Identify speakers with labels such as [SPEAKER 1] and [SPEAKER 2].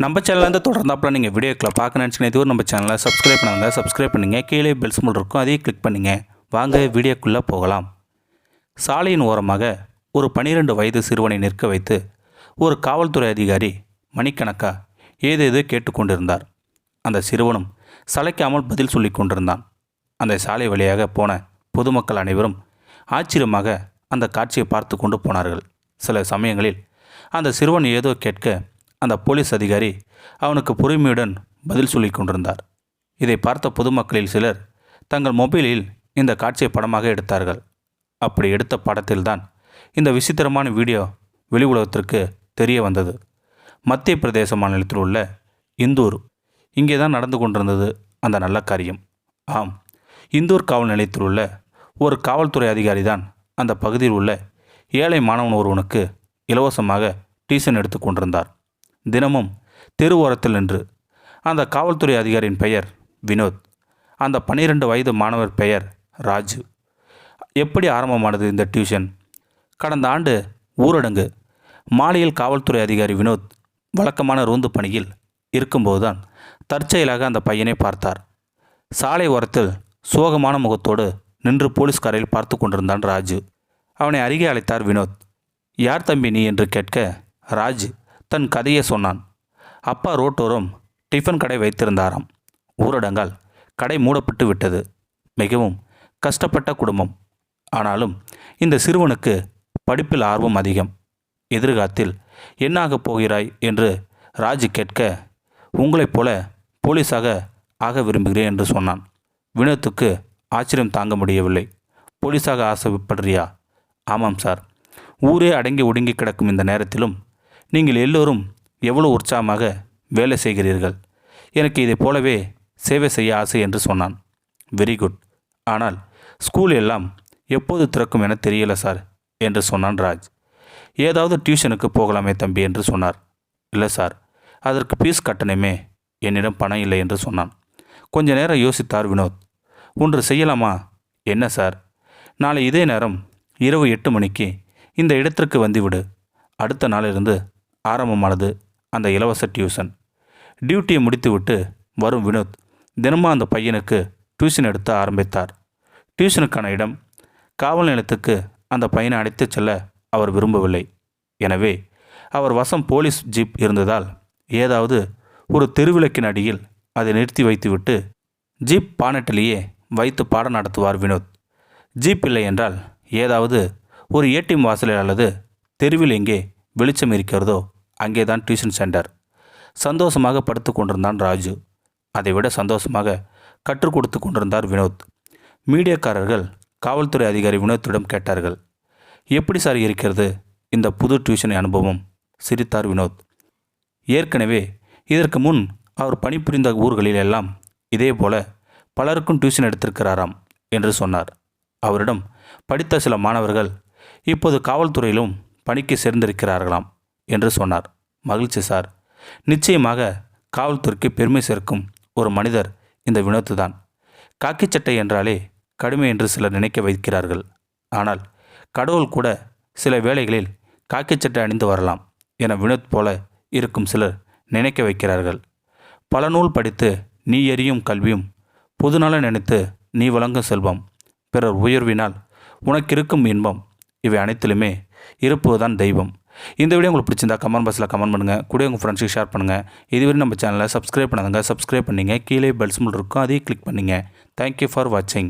[SPEAKER 1] நம்ம சேனல்லேருந்து தொடர்ந்தாப்பில் நீங்கள் வீடியோக்களை பார்க்க நினச்சிங்கன்னா இதுவும் நம்ம சேனலை சப்ஸ்கிரைப் பண்ணுங்கள். கீழே பெல் சிம்பல் இருக்கும், அதையும் கிளிக் பண்ணுங்கள். வாங்க வீடியோக்குள்ளே போகலாம். சாலையின் ஓரமாக ஒரு 12 வயது சிறுவனை நிற்க வைத்து ஒரு காவல்துறை அதிகாரி மணிக்கணக்காக ஏதேதோ கேட்டுக்கொண்டிருந்தார். அந்த சிறுவனும் சளைக்காமல் பதில் சொல்லி கொண்டிருந்தான். அந்த சாலை வழியாக போன பொதுமக்கள் அனைவரும் ஆச்சரியமாக அந்த காட்சியை பார்த்து கொண்டு போனார்கள். சில சமயங்களில் அந்த சிறுவன் ஏதோ கேட்க அந்த போலீஸ் அதிகாரி அவனுக்கு பொறுமையுடன் பதில் சொல்லி கொண்டிருந்தார். இதை பார்த்த பொதுமக்களில் சிலர் தங்கள் மொபைலில் இந்த காட்சியை படமாக எடுத்தார்கள். அப்படி எடுத்த படத்தில்தான் இந்த விசித்திரமான வீடியோ வெளி உலகத்திற்கு தெரிய வந்தது. மத்திய பிரதேச மாநிலத்தில் உள்ள இந்தூர், இங்கே தான் நடந்து கொண்டிருந்தது அந்த நல்ல காரியம். ஆம், இந்தூர் காவல் நிலையத்தில் உள்ள ஒரு காவல்துறை அதிகாரி தான் அந்த பகுதியில் உள்ள ஏழை மாணவன் ஒருவனுக்கு இலவசமாக டியூஷன் எடுத்து கொண்டிருந்தார். தினமும் தெரு ஓரத்தில் நின்று. அந்த காவல்துறை அதிகாரியின் பெயர் வினோத். அந்த 12 வயது மாணவர் பெயர் ராஜு. எப்படி ஆரம்பமானது இந்த டியூஷன்? கடந்த ஆண்டு ஊரடங்கு மாலையில் காவல்துறை அதிகாரி வினோத் வழக்கமான ரோந்து பணியில் இருக்கும்போதுதான் தற்செயலாக அந்த பையனை பார்த்தார். சாலை ஓரத்தில் சோகமான முகத்தோடு நின்று போலீஸ்காரையில் பார்த்து கொண்டிருந்தான் ராஜு. அவனை அருகே அழைத்தார் வினோத். யார் தம்பி நீ என்று கேட்க ராஜ் தன் கதையை சொன்னான். அப்பா ரோட்டோரம் டிஃபன் கடை வைத்திருந்தாராம். ஊரடங்கால் கடை மூடப்பட்டு விட்டது. மிகவும் கஷ்டப்பட்ட குடும்பம். ஆனாலும் இந்த சிறுவனுக்கு படிப்பில் ஆர்வம் அதிகம். எதிர்காலத்தில் என்னாகப் போகிறாய் என்று ராஜ் கேட்க, உங்களைப் போல போலீஸாக ஆக விரும்புகிறேன் என்று சொன்னான். வினோத்துக்கு ஆச்சரியம் தாங்க முடியவில்லை. போலீஸாக ஆசைப்படுறியா? ஆமாம் சார். ஊரே அடங்கி ஒடுங்கி கிடக்கும் இந்த நேரத்திலும் நீங்கள் எல்லோரும் எவ்வளோ உற்சாகமாக வேலை செய்கிறீர்கள். எனக்கு இதை போலவே சேவை செய்ய ஆசை என்று சொன்னான். Very good. ஆனால் ஸ்கூல் எல்லாம் எப்போது திறக்கும் என தெரியல சார் என்று சொன்னான் ராஜ். ஏதாவது டியூஷனுக்கு போகலாமே தம்பி என்று சொன்னார். இல்லை சார், அதற்கு ஃபீஸ் கட்டணமே, என்னிடம் பணம் இல்லை என்று சொன்னான். கொஞ்ச நேரம் யோசித்தார் வினோத். ஒன்று செய்யலாமா? என்ன சார்? நாளை இதே நேரம் இரவு 8 மணிக்கு இந்த இடத்திற்கு வந்துவிடு. அடுத்த நாளிலிருந்து ஆரம்பமானது அந்த இலவச டியூஷன். டியூட்டியை முடித்துவிட்டு வரும் வினோத் தினமும் அந்த பையனுக்கு டியூஷன் எடுத்து ஆரம்பித்தார். டியூஷனுக்கான இடம் காவல் நிலையத்துக்கு அந்த பையனை அழைத்துச் செல்ல அவர் விரும்பவில்லை. எனவே அவர் வசம் போலீஸ் ஜீப் இருந்ததால் ஏதாவது ஒரு தெருவிளக்கின் அடியில் அதை நிறுத்தி வைத்துவிட்டு ஜீப் பானட்டிலேயே வைத்து பாடம் நடத்துவார் வினோத். ஜீப் இல்லை என்றால் ஏதாவது ஒரு ஏடிஎம் வாசலில் அல்லது தெருவில் எங்கே வெளிச்சம் இருக்கிறதோ அங்கே தான் டியூஷன் சென்டர். சந்தோஷமாக படுத்து கொண்டிருந்தான் ராஜு. அதைவிட சந்தோஷமாக கற்றுக் கொடுத்து கொண்டிருந்தார் வினோத். மீடியாக்காரர்கள் காவல்துறை அதிகாரி வினோத்திடம் கேட்டார்கள், எப்படி சார் இருக்கிறது இந்த புது டியூஷன் அனுபவம்? சிரித்தார் வினோத். ஏற்கனவே இதற்கு முன் அவர் பணிபுரிந்த ஊர்களில் எல்லாம் இதே போல பலருக்கும் டியூஷன் எடுத்திருக்கிறாராம் என்று சொன்னார். அவரிடம் படித்த சில மாணவர்கள் இப்போது காவல்துறையிலும் பணிக்கு சேர்ந்திருக்கிறார்களாம் என்று சொன்னார். மகிழ்ச்சி சார். நிச்சயமாக காவல்துறைக்கு பெருமை சேர்க்கும் ஒரு மனிதர் இந்த வினோத்து தான். காக்கி சட்டை என்றாலே கடுமை என்று சிலர் நினைக்க வைக்கிறார்கள். ஆனால் கடவுள் கூட சில வேளைகளில் காக்கி சட்டை அணிந்து வரலாம் என வினோத் போல இருக்கும் சிலர் நினைக்க வைக்கிறார்கள். பல நூல் படித்து நீ எறியும் கல்வியும், பொதுநல நினைத்து நீ வழங்கும் செல்வம், பிறர் உயர்வினால் உனக்கு இருக்கும் இன்பம், இவை அனைத்திலுமே இருப்பதுதான் தெய்வம். இந்த வீடியோ உங்களுக்கு பிடிச்சிருந்தா கமெண்ட் பாக்ஸில் கமெண்ட் பண்ணுங்கள். கூட உங்கள் ஃப்ரெண்ட்ஸுக்கு ஷேர் பண்ணுங்கள். இதுவரை நம்ம சேனலை சப்ஸ்கிரைப் பண்ணுங்க. சப்ஸ்கிரைப் பண்ணிங்க. கீழே பெல் சிம்பல் இருக்கும், அதையும் கிளிக் பண்ணிங்க. தேங்க்யூ ஃபார் வாட்சிங்.